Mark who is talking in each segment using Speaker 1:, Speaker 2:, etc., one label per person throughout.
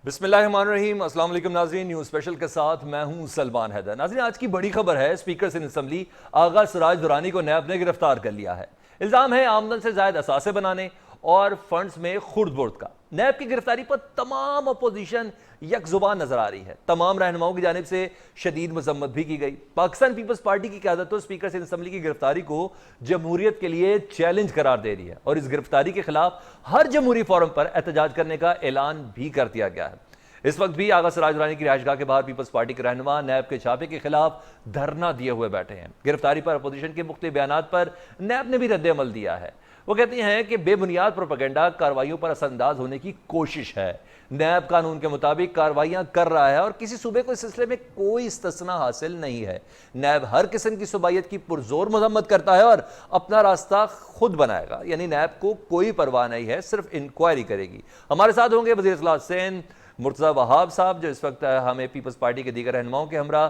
Speaker 1: बिस्मिल्लाहिर्रहमानिर्रहीम। अस्सलाम वालेकुम नाज़रीन, न्यूज़ स्पेशल के साथ मैं हूं सलमान हैदर। नाज़रीन, आज की बड़ी खबर है, स्पीकर सिंध असम्बली आगा सिराज दुरानी को नैब ने गिरफ्तार कर लिया है। इल्ज़ाम है आमदन से ज़ायद असासे बनाने और फंड्स में खुर्द बुर्द का। नैब की गिरफ्तारी पर तमाम अपोजिशन यकजुबान नजर आ रही है। तमाम रहनुमाओं की जानिब से शदीद मजम्मत भी की गई। पाकिस्तान पीपल्स पार्टी की क़यादत तो स्पीकर सिंध असम्बली की गिरफ्तारी को जमहूरियत के लिए चैलेंज करार दे रही है और इस गिरफ्तारी के खिलाफ हर जमहूरी फोरम पर एहतजाज करने का ऐलान भी कर दिया गया है। इस वक्त भी आगा सिराज दुरानी की रिहाइशगाह के बाहर पीपल्स पार्टी के रहनुमा नैब के छापे के खिलाफ धरना दिए हुए बैठे हैं। गिरफ्तारी पर अपोजिशन के मुख्तलिफ बयानात पर नैब ने भी रद्द-ए-अमल दिया है। वो कहती हैं कि बेबुनियाद प्रोपेगेंडा कार्रवाइयों पर असरअंदाज होने की कोशिश है। नैब कानून के मुताबिक कार्रवाइयां कर रहा है और किसी सूबे को इस सिलसिले में कोई इस्तिस्ना हासिल नहीं है। नैब हर किस्म की सूबाइयत की पुरजोर मजम्मत करता है और अपना रास्ता खुद बनाएगा, यानी नैब को कोई परवाह नहीं है, सिर्फ इंक्वायरी करेगी। हमारे साथ होंगे वज़ीर इस्लाह सिंध मुर्तज़ा वहाब साहब, जो इस वक्त हमें पीपल्स पार्टी के दीगर रहनुमाओं के हमरा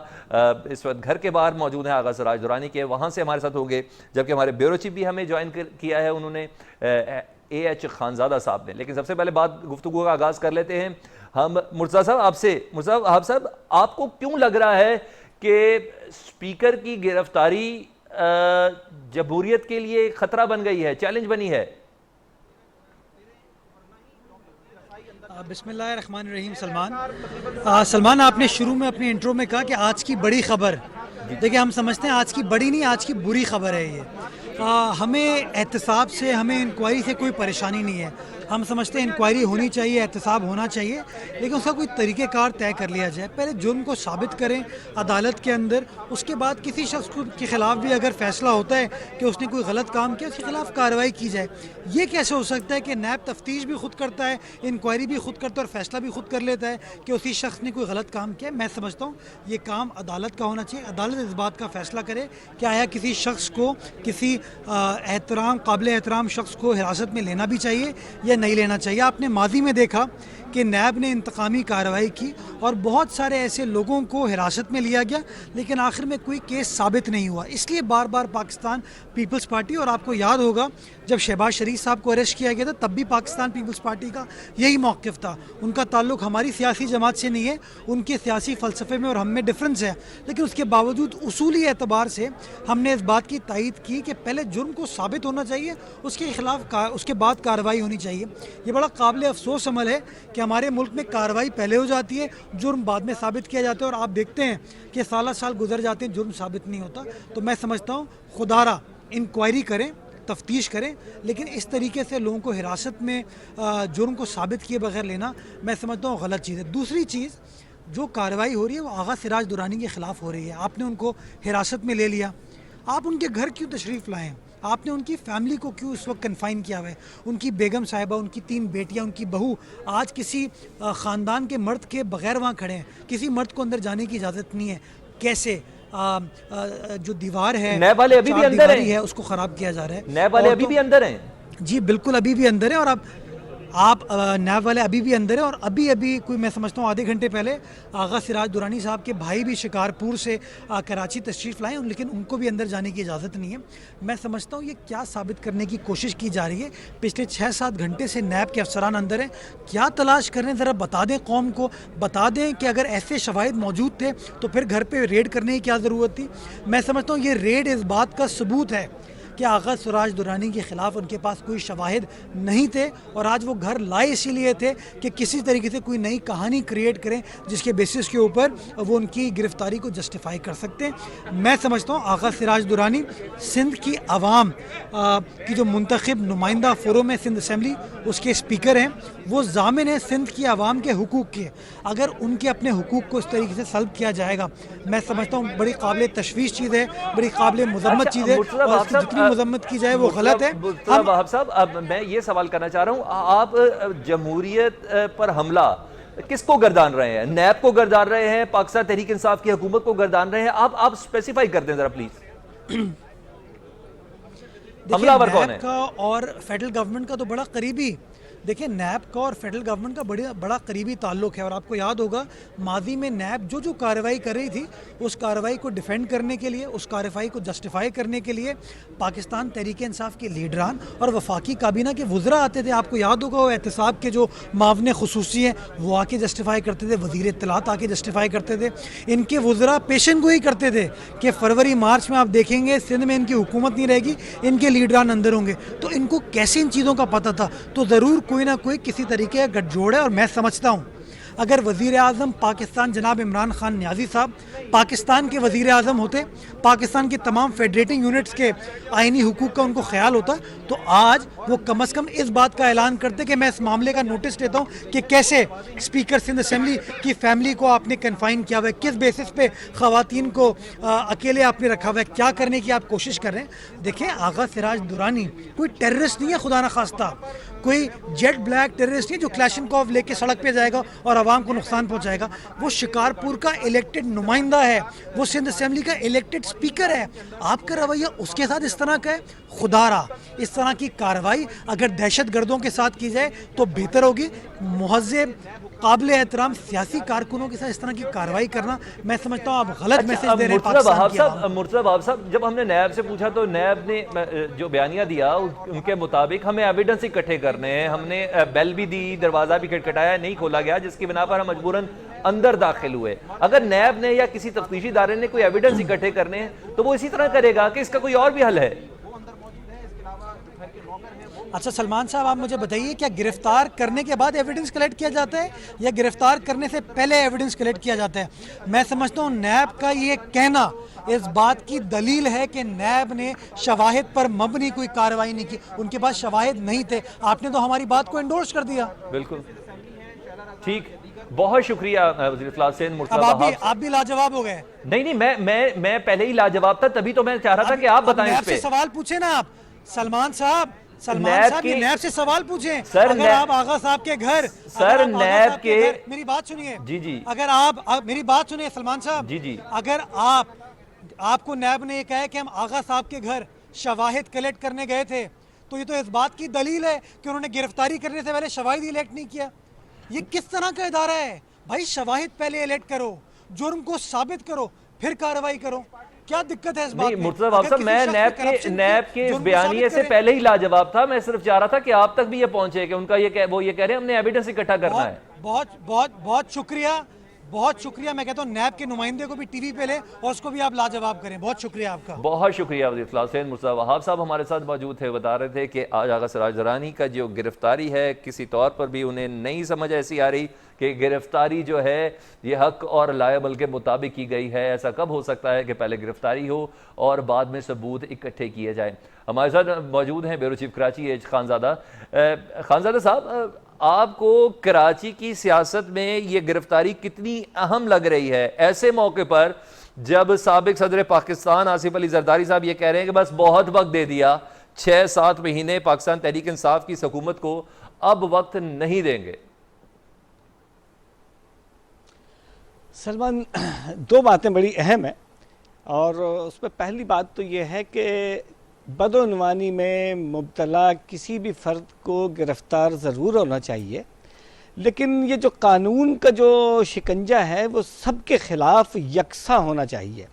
Speaker 1: इस वक्त घर के बाहर मौजूद हैं, आगा सिराज दुरानी के, वहाँ से हमारे साथ होंगे। जबकि हमारे ब्यूरो चीफ भी हमें ज्वाइन किया है, उन्होंने AH खानजादा साहब ने। लेकिन सबसे पहले गुफ्तगू का आगाज़ कर लेते हैं हम मुर्तज़ा साहब आपसे। मुर्तज़ा वहाब साहब, आपको क्यों लग रहा है कि स्पीकर की गिरफ्तारी जमहूरियत के लिए खतरा बन गई है, चैलेंज बनी है?
Speaker 2: बिस्मिल्लाहिर्रहमानिर्रहीम। सलमान, आपने शुरू में अपनी इंट्रो में कहा कि आज की बड़ी खबर। देखिए, हम समझते हैं आज की बड़ी नहीं, आज की बुरी खबर है ये। हमें एहतसाब से, हमें इंक्वायरी से कोई परेशानी नहीं है। हम समझते हैं इंक्वायरी होनी चाहिए, एहतसाब होना चाहिए, लेकिन उसका कोई तरीक़ेकार तय कर लिया जाए। पहले जुर्म को साबित करें अदालत के अंदर, उसके बाद किसी शख्स के ख़िलाफ़ भी अगर फ़ैसला होता है कि उसने कोई गलत काम किया, उसके ख़िलाफ़ कार्रवाई की जाए। ये कैसे हो सकता है कि नैब तफ्तीश भी खुद करता है, इंक्वायरी भी खुद करता है और फैसला भी खुद कर लेता है कि उसी शख्स ने कोई गलत काम किया? मैं समझता हूँ ये काम अदालत का होना चाहिए। अदालत इस बात का फैसला करे कि आया किसी शख्स को, किसी काबिल एहतराम शख्स को हिरासत में लेना भी चाहिए या नहीं लेना चाहिए। आपने माजी में देखा कि नैब ने इंतकामी कार्रवाई की और बहुत सारे ऐसे लोगों को हिरासत में लिया गया, लेकिन आखिर में कोई केस साबित नहीं हुआ। इसलिए बार बार पाकिस्तान पीपल्स पार्टी, और आपको याद होगा जब शहबाज शरीफ साहब को अरेस्ट किया गया था तब भी पाकिस्तान पीपल्स पार्टी का यही मौक़िफ़ था। उनका ताल्लुक हमारी सियासी जमात से नहीं है, उनके सियासी फ़लसफ़े में और हम में डिफरेंस है, लेकिन उसके बावजूद उसूली एतबार से हमने इस बात की तायीद की कि पहले जुर्म को साबित होना चाहिए, उसके खिलाफ उसके बाद कार्रवाई होनी चाहिए। ये बड़ा काबिल अफसोस अमल है कि हमारे मुल्क में कार्रवाई पहले हो जाती है, जुर्म बाद में साबित किया जाता है, और आप देखते हैं कि साल गुजर जाते हैं, जुर्म साबित नहीं होता। तो मैं समझता हूँ खुदारा इंक्वायरी करें, तफ्तीश करें, लेकिन इस तरीके से लोगों को हिरासत में जुर्म को साबित किए बगैर लेना मैं समझता हूँ गलत चीज़ है। दूसरी चीज़, जो कार्रवाई हो रही है वो आगा सिराज दुरानी के ख़िलाफ़ हो रही है। आपने उनको हिरासत में ले लिया, आप उनके घर क्यों तशरीफ़ लाएँ? आपने उनकी फैमिली को क्यों इस वक्त कन्फाइन किया हुआ है? उनकी बेगम साहिबा, उनकी 3 बेटियां, उनकी बहू आज किसी ख़ानदान के मर्द के बगैर वहाँ खड़े हैं। किसी मर्द को अंदर जाने की इजाज़त नहीं है। कैसे जो दीवार है,
Speaker 1: नैब वाले अभी भी अंदर है,
Speaker 2: उसको ख़राब किया जा रहा है।
Speaker 1: नैब वाले अभी भी अंदर हैं?
Speaker 2: जी बिल्कुल, अभी भी अंदर है। और अब आप नैब वाले अभी भी अंदर है। और अभी कोई, मैं समझता हूँ आधे घंटे पहले आगा सिराज दुरानी साहब के भाई भी शिकारपुर से कराची तशरीफ़ लाए, लेकिन उनको भी अंदर जाने की इजाज़त नहीं है। मैं समझता हूँ ये क्या साबित करने की कोशिश की जा रही है? पिछले 6-7 घंटे से नैब के अफसरान अंदर हैं, क्या तलाश कर रहे हैं? ज़रा बता दें कौम को, बता दें कि अगर ऐसे शवाहिद मौजूद थे तो फिर घर पर रेड करने की क्या ज़रूरत थी? मैं समझता हूँ ये रेड इस बात का सबूत है कि आगा सिराज दुरानी के ख़िलाफ़ उनके पास कोई शवाहिद नहीं थे, और आज वो घर लाए इसीलिए थे कि किसी तरीके से कोई नई कहानी क्रिएट करें जिसके बेसिस के ऊपर वो उनकी गिरफ़्तारी को जस्टिफाई कर सकते हैं। मैं समझता हूँ आगा सिराज दुरानी सिंध की आवाम की जो मुंतखब नुमाइंदा फ़ोरम है सिंध असम्बली, उसके स्पीकर हैं, वो ज़ामिन है सिंध की आवाम के हुकूक़ के। अगर उनके अपने हुकूक़ को इस तरीके से सल्ब किया जाएगा, मैं समझता हूँ बड़ी काबिल तशवीश चीज़ है, बड़ी काबिल मज़म्मत चीज़ है, और उसकी जितनी मज़म्मत की जाए वो गलत है।
Speaker 1: वहाब साहब, अब मैं ये सवाल करना चाह रहा हूँ, आप जमहूरियत पर हमला किसको गर्दान रहे हैं? नैब को गर्दान रहे हैं, पाकिस्तान तहरीक इंसाफ की हुकूमत को गर्दान रहे हैं? आप स्पेसिफाई कर दें जरा प्लीज। हमलावर कौन है?
Speaker 2: का और फेडरल गवर्नमेंट का तो बड़ा करीबी देखिए, नैब का और फेडरल गवर्नमेंट का बड़ा करीबी ताल्लुक है, और आपको याद होगा माजी में नैब जो कार्रवाई कर रही थी, उस कार्रवाई को डिफेंड करने के लिए, उस कार्रवाई को जस्टिफाई करने के लिए पाकिस्तान तहरीक इंसाफ के लीडरान और वफाकी काबीना के वज़रा आते थे। आपको याद होगा वो एहतसाब के जो मावने खुसूसी हैं वो आके जस्टिफाई करते थे, वज़ीर इत्तलात आके जस्टिफाई करते थे। इनके वज़रा पेशन गोई करते थे कि फरवरी मार्च में आप देखेंगे सिंध में इनकी हुकूमत नहीं रहेगी, इनके लीडरान अंदर होंगे। तो इनको कैसे इन चीज़ों का पता था? तो ज़रूर कोई ना कोई किसी तरीके का गठजोड़ है। और मैं समझता हूँ अगर वज़ीर आज़म पाकिस्तान जनाब इमरान खान न्याजी साहब पाकिस्तान के वज़ीर आज़म होते, पाकिस्तान की तमाम फेडरेटिंग यूनिट्स के आइनी हुकूक का उनको ख्याल होता, तो आज वो कम अज़ कम इस बात का ऐलान करते कि मैं इस मामले का नोटिस लेता हूँ कि कैसे स्पीकर सिंध असम्बली की फैमिली को आपने कन्फाइन किया हुआ है, किस बेसिस पे ख़वातीन को अकेले आपने रखा हुआ है, क्या करने की आप कोशिश कर रहे हैं। देखें, आगा सिराज दुरानी कोई टेररिस्ट नहीं है, खुदा न खास्ता कोई जेट ब्लैक टेररिस्ट नहीं जो क्लैशनकॉव लेके सड़क पे जाएगा और आवाम को नुकसान पहुंचाएगा। वो शिकारपुर का इलेक्टेड नुमाइंदा है, वो सिंध असेंबली का इलेक्टेड स्पीकर है। आपका रवैया उसके साथ इस तरह का है, खुदारा इस तरह की कार्रवाई अगर दहशत गर्दों के साथ की जाए तो बेहतर होगी। मुहज़्ज़ब काबिल एहतराम सियासी कारकुनों के साथ इस तरह की कार्रवाई करना, मैं समझता हूँ आप गलत मैसेज दे रहे हैं पाकिस्तान की आवाम।
Speaker 1: मुर्तज़ा वहाब साहब, जब हमने नैब से पूछा तो नैब ने जो बयानिया दिया उनके मुताबिक हमें एविडेंस इकट्ठे करने हैं, हमने बेल भी दी, दरवाजा भी खटखटाया, नहीं खोला गया, जिसकी बिना पर हम मजबूरन अंदर दाखिल हुए। अगर नैब ने या किसी तफ्तीशी इदारे ने कोई एविडेंस इकट्ठे करने हैं तो वो इसी तरह करेगा कि इसका कोई और भी हल है?
Speaker 2: अच्छा सलमान साहब, आप मुझे बताइए, क्या गिरफ्तार करने के बाद एविडेंस कलेक्ट किया जाता है या गिरफ्तार करने से पहले एविडेंस कलेक्ट किया जाता है? मैं समझता हूँ नैब का ये कहना इस बात की दलील है कि नैब ने शवाहिद पर मबनी कोई कार्रवाई नहीं की, उनके पास शवाहिद नहीं थे। आपने तो हमारी बात को एंडोर्स कर दिया।
Speaker 1: बिल्कुल ठीक, बहुत शुक्रिया वज़ीर इत्तलात सिंध मुर्तज़ा
Speaker 2: अब
Speaker 1: वहाब।
Speaker 2: आप भी लाजवाब हो गए।
Speaker 1: नहीं, मैं पहले ही लाजवाब था, तभी तो मैं चाह रहा था कि आप बताएं इस पे।
Speaker 2: सवाल पूछे ना आप सलमान साहब, ये नैब से सवाल पूछें।
Speaker 1: सर,
Speaker 2: अगर आप आगा साहब के घर,
Speaker 1: सर नैब के,
Speaker 2: मेरी बात सुनिए
Speaker 1: जी,
Speaker 2: अगर आप मेरी बात सुनिए सलमान साहब,
Speaker 1: जी,
Speaker 2: अगर आपको नैब ने ये कहा है कि हम आगा साहब के घर शवाहिद कलेक्ट करने गए थे, तो ये तो इस बात की दलील है कि उन्होंने गिरफ्तारी करने से पहले शवाहिद इलेक्ट नहीं किया। ये किस तरह का इदारा है भाई? शवाहिद पहले इलेक्ट करो, जुर्म को साबित करो, फिर कार्रवाई करो। क्या दिक्कत है इस बात में?
Speaker 1: मुर्तज़ा वहाब साहब, मैं नैब के इस बयानिए से पहले ही लाजवाब था। मैं सिर्फ चाह रहा था कि आप तक भी ये पहुंचे कि उनका वो ये कह रहे हैं हमने एविडेंस इकट्ठा करना है।
Speaker 2: बहुत शुक्रिया, बहुत शुक्रिया। मैं कहता हूँ नैब के नुमाइंदे को भी टीवी पे ले और उसको भी आप लाजवाब करें। बहुत शुक्रिया आपका।
Speaker 1: बहुत शुक्रिया वज़ीर इत्तलात सिंध मुर्तज़ा वहाब साहब हमारे साथ मौजूद थे, बता रहे थे कि आज आगा सिराज दुरानी का जो गिरफ्तारी है, किसी तौर पर भी उन्हें नहीं समझ ऐसी आ रही कि गिरफ्तारी जो है ये हक और लायबल के मुताबिक की गई है। ऐसा कब हो सकता है कि पहले गिरफ्तारी हो और बाद में सबूत इकट्ठे किए जाए? हमारे साथ मौजूद हैं ब्यूरो चीफ कराची एज खानज़ादा। खानज़ादा साहब, आपको कराची की सियासत में ये गिरफ्तारी कितनी अहम लग रही है ऐसे मौके पर जब साबिक सदर पाकिस्तान आसिफ अली जरदारी साहब ये कह रहे हैं कि बस बहुत वक्त दे दिया, 6-7 महीने पाकिस्तान तहरीक इंसाफ की हुकूमत को, अब वक्त नहीं देंगे?
Speaker 3: सलमान, दो बातें बड़ी अहम हैं और उसमें पहली बात तो ये है कि बदउनवानी में मुब्तला किसी भी फ़र्द को गिरफ़्तार ज़रूर होना चाहिए, लेकिन ये जो कानून का जो शिकंजा है वो सबके ख़िलाफ़ यकसा होना चाहिए।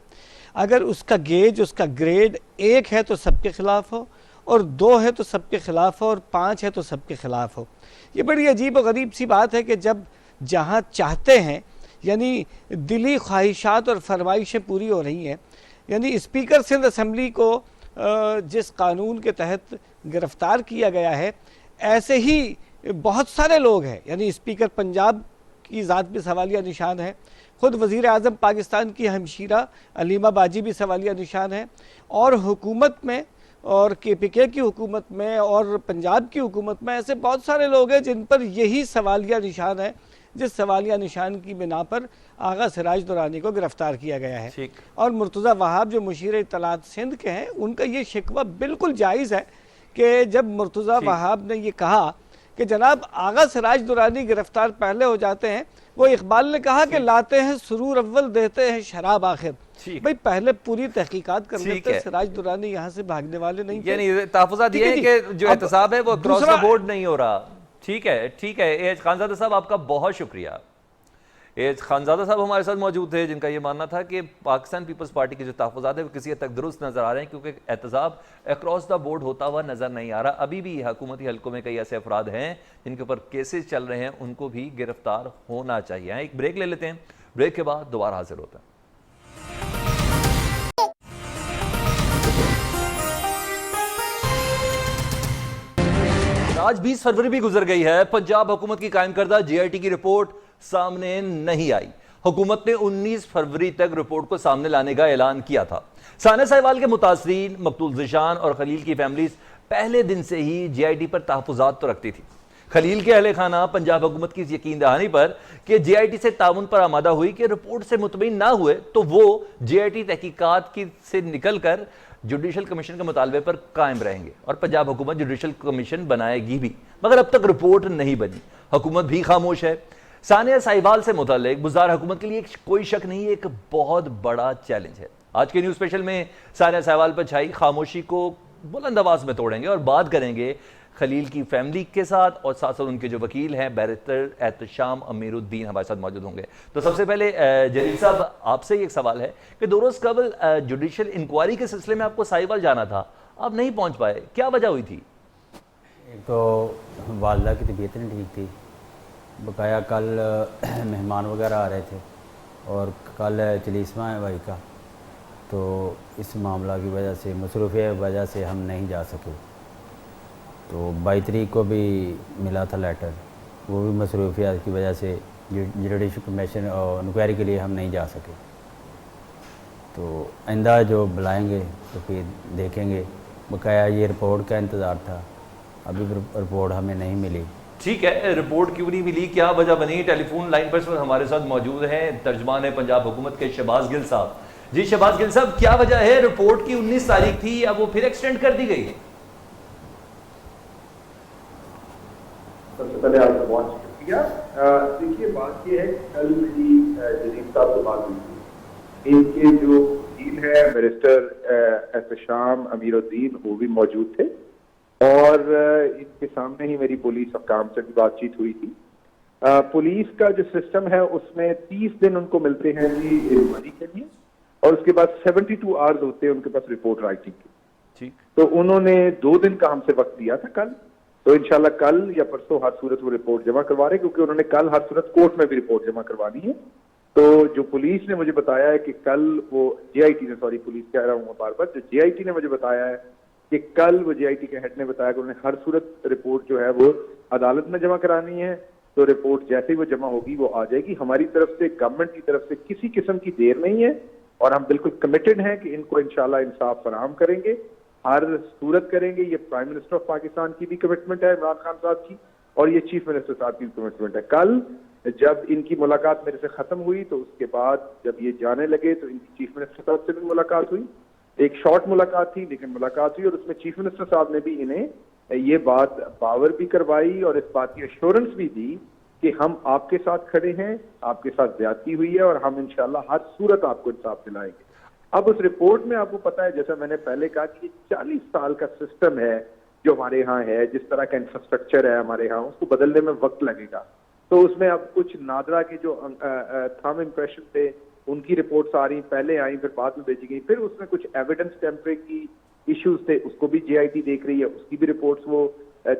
Speaker 3: अगर उसका गेज, उसका ग्रेड 1 है तो सबके ख़िलाफ़ हो, और 2 है तो सबके ख़िलाफ़ हो, और 5 है तो सबके ख़िलाफ़ हो। ये बड़ी अजीब और गरीब सी बात है कि जब जहाँ चाहते हैं, यानी दिली ख्वाहिशात और फरमाइशें पूरी हो रही हैं, यानी स्पीकर सिंध असम्बली को जिस कानून के तहत गिरफ़्तार किया गया है, ऐसे ही बहुत सारे लोग हैं, यानी स्पीकर पंजाब की ज़ात भी सवालिया निशान है, ख़ुद वज़ीर आज़म पाकिस्तान की हमशीरा अलीमा बाजी भी सवालिया निशान है, और हुकूमत में और KPK की हुकूमत में और पंजाब की हुकूमत में ऐसे बहुत सारे लोग हैं जिन पर यही सवालिया निशान है, जिस सवालिया निशान की बिना पर आगा सिराज दुरानी को गिरफ्तार किया गया है। और मुर्तज़ा वहाब जो मुशीर इत्तलात सिंध के हैं, उनका ये शिकवा बिल्कुल जायज़ है कि जब मुर्तज़ा वहाब ने ये कहा कि जनाब आगा सिराज दुरानी गिरफ्तार पहले हो जाते हैं, वो इकबाल ने कहा कि लाते हैं सुरूर अव्वल देते हैं शराब आखिर। भाई पहले पूरी तहकीकात कर लेते, सिराज दुरानी यहाँ से भागने वाले नहीं थे।
Speaker 1: यानी तहफ़्फ़ुज़ात दिए हैं कि जो एहतसाब है वो क्रॉस द बोर्ड नहीं हो रहा। ठीक है, ठीक है। एएच खानजादा साहब, आपका बहुत शुक्रिया। एएच खानजादा साहब हमारे साथ मौजूद थे, जिनका ये मानना था कि पाकिस्तान पीपल्स पार्टी के जो तहफ़्फ़ुज़ात है वो किसी हद तक दुरुस्त नज़र आ रहे हैं, क्योंकि एहतसाब अक्रॉस द बोर्ड होता हुआ नज़र नहीं आ रहा। अभी भी हुकूमती हल्कों में कई ऐसे अफराद हैं जिनके ऊपर केसेस चल रहे हैं, उनको भी गिरफ्तार होना चाहिए। एक ब्रेक ले लेते हैं, ब्रेक के बाद दोबारा हाजिर होते हैं। आज 20 फरवरी भी गुजर गई है, पंजाब हुकूमत की कायम करदा जीआईटी की रिपोर्ट सामने नहीं आई। हुकूमत ने 19 फरवरी तक रिपोर्ट को सामने लाने का ऐलान किया था। सानिया साहिवाल के मुतासरीन मकतूल ज़ीशान और खलील की फैमिलीज पहले दिन से ही जीआईटी पर तहफ़्फ़ुज़ात तो रखती थी। खलील के अहले खाना पंजाब हुकूमत की इस यकीन दहानी पर कि जीआईटी से ताउन पर आमादा हुई कि रिपोर्ट से मुतमईन ना हुए तो वो जीआईटी तहकीकात की से निकल कर जुडिशल कमीशन के मुतालबे पर कायम रहेंगे और पंजाब हुकूमत जुडिशल कमीशन बनाएगी भी, मगर अब तक रिपोर्ट नहीं बनी। हुकूमत भी खामोश है। सानिया साहिवाल से मुताल्लिक बुज़दार हुकूमत के लिए कोई शक नहीं, एक बहुत बड़ा चैलेंज है। आज के न्यूज़ स्पेशल में सानिया साहिवाल पर छाई खामोशी को बुलंद आवाज में तोड़ेंगे और बात करेंगे खलील की फैमिली के साथ, और साथ साथ उनके जो वकील हैं बैरिस्टर एहतशाम अमीरुद्दीन हमारे साथ मौजूद होंगे। तो सबसे पहले जलील साहब, आपसे एक सवाल है कि 2 रोज़ कबल जुडिशल इंक्वायरी के सिलसिले में आपको साहिवाल जाना था, आप नहीं पहुंच पाए, क्या वजह हुई थी?
Speaker 4: एक तो वालदा की तबीयत नहीं ठीक थी, बकाया कल मेहमान वगैरह आ रहे थे और कल चलीसमा है भाई का, तो इस मामला की वजह से मसरूफ़ियत की वजह से हम नहीं जा सके। तो 22 तारीख को भी मिला था लेटर, वो भी मसरूफ़ियत की वजह से जुडिशल कमीशन और इंक्वायरी के लिए हम नहीं जा सके। तो आइंदा जो बुलाएंगे तो फिर देखेंगे। बकाया ये रिपोर्ट का इंतज़ार था, अभी रिपोर्ट हमें नहीं मिली।
Speaker 1: ठीक है, रिपोर्ट क्यों नहीं मिली, क्या वजह बनी? टेलीफोन लाइन पर हमारे साथ मौजूद हैं तर्जमान है पंजाब हुकूमत के शहबाज गिल साहब। जी शहबाज गिल साहब, क्या वजह है? रिपोर्ट की 19 तारीख थी, अब वो फिर एक्सटेंड कर दी गई है।
Speaker 5: सबसे पहले आपका बहुत शुक्रिया। देखिए, बात यह है कि कल मेरी जलील साहब से बात हुई थी। इनके जो वकील है बैरिस्टर एहतशाम अमीरुद्दीन, वो भी मौजूद थे और इनके सामने ही मेरी पुलिस हकाम से भी बातचीत हुई थी। पुलिस का जो सिस्टम है उसमें 30 दिन उनको मिलते हैं जी इंक्वायरी के लिए, और उसके बाद 72 आवर्स होते हैं उनके पास रिपोर्ट राइटिंग की।
Speaker 1: ठीक,
Speaker 5: तो उन्होंने 2 दिन का हमसे वक्त दिया था कल, तो इंशाल्लाह कल या परसों हर सूरत वो रिपोर्ट जमा करवा रहे, क्योंकि उन्होंने कल हर सूरत कोर्ट में भी रिपोर्ट जमा करवानी है। तो जो पुलिस ने मुझे बताया है कि कल वो जीआईटी ने, सॉरी पुलिस कह रहा हूँ मैं बार बार, जो जीआईटी ने मुझे बताया है कि कल वो जीआईटी के हेड ने बताया कि उन्होंने हर सूरत रिपोर्ट जो है वो अदालत में जमा करानी है। तो रिपोर्ट जैसे ही वो जमा होगी वो आ जाएगी। हमारी तरफ से, गवर्नमेंट की तरफ से किसी किस्म की देर नहीं है और हम बिल्कुल कमिटेड हैं कि इनको इंशाल्लाह इंसाफ फराहम करेंगे, हर सूरत करेंगे। ये प्राइम मिनिस्टर ऑफ पाकिस्तान की भी कमिटमेंट है, इमरान खान साहब की, और ये चीफ मिनिस्टर साहब की कमिटमेंट है। कल जब इनकी मुलाकात मेरे से खत्म हुई तो उसके बाद जब ये जाने लगे तो इनकी चीफ मिनिस्टर साहब से भी मुलाकात हुई। एक शॉर्ट मुलाकात थी लेकिन मुलाकात हुई, और उसमें चीफ मिनिस्टर साहब ने भी इन्हें ये बात बावर भी करवाई और इस बात की एश्योरेंस भी दी कि हम आपके साथ खड़े हैं, आपके साथ ज्यादती हुई है और हम इंशाल्लाह हर सूरत आपको इंसाफ दिलाएंगे। अब उस रिपोर्ट में आपको पता है, जैसा मैंने पहले कहा कि 40 साल का सिस्टम है जो हमारे यहाँ है, जिस तरह का इंफ्रास्ट्रक्चर है हमारे यहाँ, उसको बदलने में वक्त लगेगा। तो उसमें अब कुछ नादरा के जो थंब इम्प्रेशन थे उनकी रिपोर्ट्स आ रही, पहले आई फिर बाद में भेजी गई। फिर उसमें कुछ एविडेंस टेम्परे की इश्यूज थे, उसको भी जीआईटी देख रही है, उसकी भी रिपोर्ट्स वो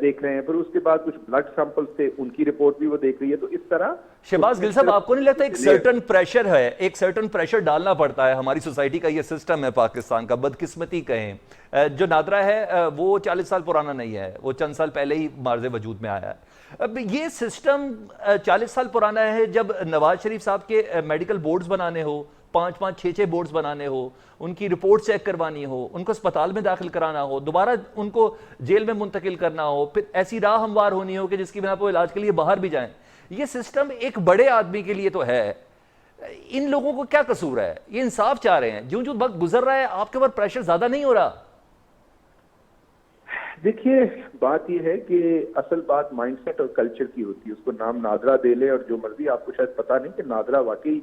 Speaker 5: देख रहे हैं। फिर उसके बाद कुछ ब्लड सैंपल्स थे, उनकी रिपोर्ट भी वो देख रही है। तो इस तरह
Speaker 1: शहबाज गिल साहब, आपको नहीं लगता एक सर्टन प्रेशर है, एक सर्टन प्रेशर डालना पड़ता है? हमारी सोसाइटी का ये सिस्टम है पाकिस्तान का, बदकिस्मती कहें। जो नादरा है वो 40 साल पुराना नहीं है, वो चंद साल पहले ही मार्ज़े वजूद में आया है। अब ये सिस्टम 40 साल पुराना है। जब नवाज शरीफ साहब के मेडिकल बोर्ड्स बनाने हो, 5-5, 6-6 बोर्ड्स बनाने हो, उनकी रिपोर्ट चेक करवानी हो, उनको अस्पताल में दाखिल कराना हो, दोबारा उनको जेल में मुंतकिल करना हो, फिर ऐसी राह हमवार होनी हो कि जिसकी बिना पर इलाज के लिए बाहर भी जाएं, ये सिस्टम एक बड़े आदमी के लिए तो है। इन लोगों को क्या कसूर है? ये इंसाफ चाह रहे हैं। जो वक्त गुजर रहा है आपके ऊपर प्रेशर ज्यादा नहीं हो रहा?
Speaker 5: देखिए, बात यह है कि असल बात माइंडसेट और कल्चर की होती है। उसको नाम नादरा दे ले और जो मर्जी, आपको शायद पता नहीं कि नादरा वाकई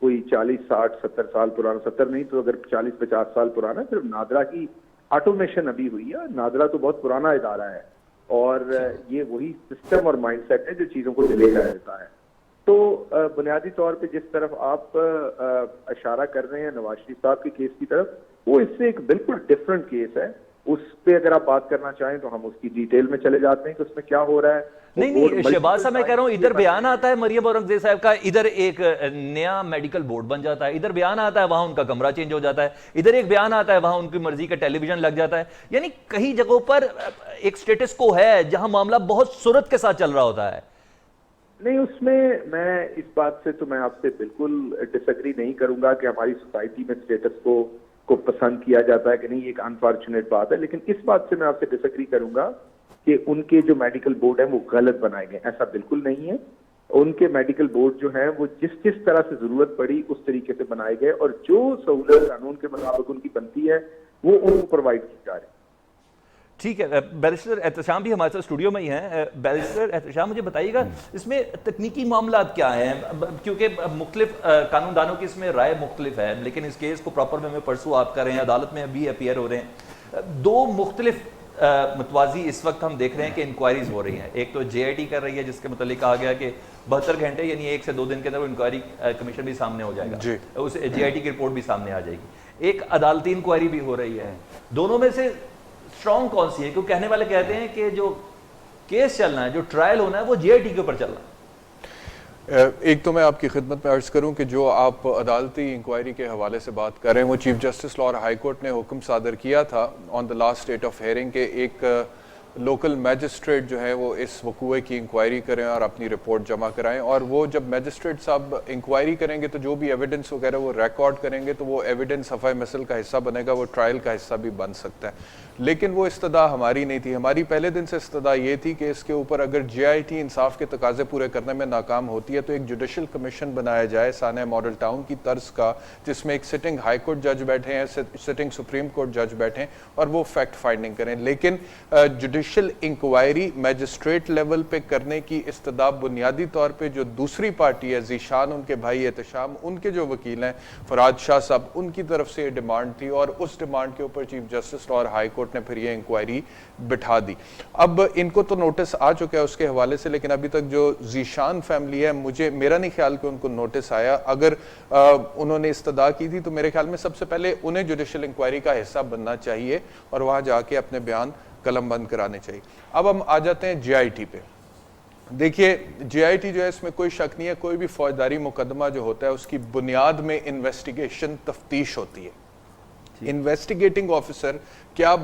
Speaker 5: कोई 40, 60, 70 साल पुराना, 70 नहीं तो अगर 40-50 साल पुराना, सिर्फ नादरा की ऑटोमेशन अभी हुई है। नादरा तो बहुत पुराना इदारा है और ये वही सिस्टम और माइंडसेट है जो चीजों को डिले कर देता है। तो बुनियादी तौर पे जिस तरफ आप इशारा कर रहे हैं नवाज शरीफ साहब के केस की तरफ, वो इससे एक बिल्कुल डिफरेंट केस है। उस पे अगर आप बात करना चाहें तो हम उसकी डिटेल में चले जाते हैं कि उसमें क्या हो रहा है।
Speaker 1: नहीं, शहबाज साहब मैं कह रहा हूं, इधर बयान आता है मरियम औरंगजेब साहब का, इधर एक नया मेडिकल बोर्ड बन जाता है, इधर बयान आता है वहां उनका कमरा चेंज हो जाता है, इधर एक बयान आता है वहां उनकी मर्जी का टेलीविजन लग जाता है। यानी कई जगहों पर एक स्टेटस को है जहां मामला बहुत सूरत के साथ चल रहा होता है।
Speaker 5: नहीं, उसमें मैं इस बात से तो मैं आपसे बिल्कुल डिसएग्री नहीं करूंगा कि हमारी सोसाइटी में स्टेटस को पसंद किया जाता है कि नहीं, एक अनफॉर्चुनेट बात है। लेकिन इस बात से मैं आपसे डिसएग्री करूंगा कि उनके जो मेडिकल बोर्ड है वो गलत बनाए गए, ऐसा बिल्कुल नहीं है। उनके मेडिकल बोर्ड जो है वो जिस तरह से जरूरत पड़ी उस तरीके से बनाए गए और जो सहूलत कानून के मुताबिक उनकी बनती है वो उनको प्रोवाइड की जा रही है।
Speaker 1: ठीक है, बैरिस्टर एहतशाम भी हमारे साथ स्टूडियो में ही हैं। बैरिस्टर एहतशाम, मुझे बताइएगा इसमें तकनीकी मामला क्या हैं, क्योंकि मुख्तलिफ कानूनदानों की इसमें राय मुख्तलिफ है, लेकिन इस केस को प्रॉपर वे में परसों आप कर रहे हैं, अदालत में अभी अपीयर हो रहे हैं। दो मुख्तलिफ मतवाजी इस वक्त हम देख रहे हैं कि इंक्वायरीज हो रही हैं। एक तो JIT कर रही है जिसके मतलब कहा गया कि 72 घंटे यानी 1 से 2 दिन के अंदर वो इंक्वायरी कमीशन भी सामने हो जाएगा, उस JIT की रिपोर्ट भी सामने आ जाएगी। एक अदालती इंक्वायरी भी हो रही है। दोनों में से स्ट्रॉन्ग कौन सी है? क्योंकि कहने वाले कहते हैं कि जो केस चलना है, जो ट्रायल होना है, वो JIT के ऊपर चलना है।
Speaker 6: एक तो मैं आपकी खिदमत में अर्ज़ करूं कि जो आप अदालती इंक्वायरी के हवाले से बात कर रहे हैं वो chief justice Lahore high court ने हुक्म सादर किया था on the last date of hearing के एक लोकल मैजिस्ट्रेट जो है वो इस वकूए की इंक्वायरी करें और अपनी रिपोर्ट जमा कराएं। और वो जब मैजिस्ट्रेट साहब इंक्वायरी करेंगे तो जो भी एविडेंस वगैरह वो रिकॉर्ड करेंगे तो वो एविडेंस हफ़ा मसल का हिस्सा बनेगा, वो ट्रायल का हिस्सा भी बन सकता है। लेकिन वो इस्तदा हमारी नहीं थी। हमारी पहले दिन से इस्तदा ये थी कि इसके ऊपर अगर JIT इंसाफ के तकाजे पूरे करने में नाकाम होती है तो एक जुडिशल कमीशन बनाया जाए साने मॉडल टाउन की तर्ज का, जिसमें एक सिटिंग हाई कोर्ट जज बैठे हैं, सिटिंग सुप्रीम कोर्ट जज बैठे हैं और वो फैक्ट फाइंडिंग करें। लेकिन जुडिशल इंक्वायरी मैजिस्ट्रेट लेवल पे करने की इस्तदा बुनियादी तौर पर जो दूसरी पार्टी है, ज़ीशान उनके भाई एहतशाम, उनके जो वकील हैं फराज शाह साहब, उनकी तरफ से ये डिमांड थी और उस डिमांड के ऊपर chief justice Lahore high court ने फिर ये इंक्वायरी बिठा दी। अब इनको तो नोटिस आ चुका है उसके हवाले से, लेकिन अभी तक जो ज़ीशान फैमिली है, मेरा नहीं ख्याल कि उनको नोटिस आया। अगर उन्होंने इस्तदा की थी तो मेरे ख्याल में सबसे पहले उन्हें जुडिशल इंक्वायरी का हिस्सा बनना चाहिए और वहां जाके अपने बयान कलम बंद कराने चाहिए। अब हम आ जाते हैं JIT पे। देखिए, JIT जो है इसमें कोई शक नहीं है, कोई भी फौजदारी मुकदमा जो होता है उसकी बुनियाद में इन्वेस्टिगेशन तफ्तीश होती है। इन्वेस्टिगेटिंग ऑफिसर क्या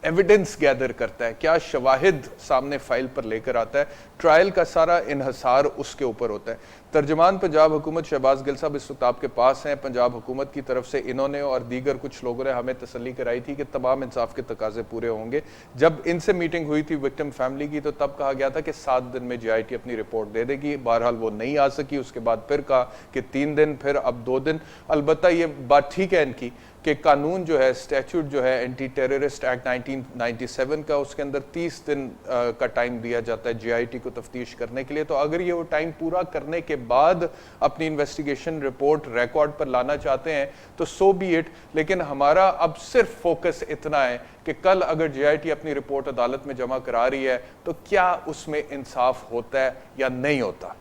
Speaker 6: एविडेंस गैदर करता है, क्या शवाहिद सामने फाइल पर लेकर आता है, ट्रायल का सारा इन्हसार उसके ऊपर होता है। तर्जमान पंजाब हुकूमत शहबाज गिल साहब इस वक्त आपके पास हैं। पंजाब हुकूमत की तरफ से इन्होंने और दीगर कुछ लोगों ने हमें तसल्ली कराई थी कि तमाम इंसाफ के तकाजे पूरे होंगे। जब इनसे मीटिंग हुई थी विक्टिम फैमिली की तो तब कहा गया था कि 7 दिन में JIT अपनी रिपोर्ट दे देगी। बहरहाल वो नहीं आ सकी, उसके बाद फिर कहा कि 3 दिन, फिर अब 2 दिन। अलबत्ता ये बात ठीक है इनकी कि कानून जो है, स्टैट्यूट जो है एंटी टेररिस्ट एक्ट 1997 का, उसके अंदर 30 दिन का टाइम दिया जाता है JIT को तफ्तीश करने के लिए। तो अगर ये वो टाइम पूरा करने के बाद अपनी इन्वेस्टिगेशन रिपोर्ट रिकॉर्ड पर लाना चाहते हैं तो सो बी इट। लेकिन हमारा अब सिर्फ फोकस इतना है कि कल अगर JIT अपनी रिपोर्ट अदालत में जमा करा रही है तो क्या उसमें इंसाफ होता है या नहीं होता।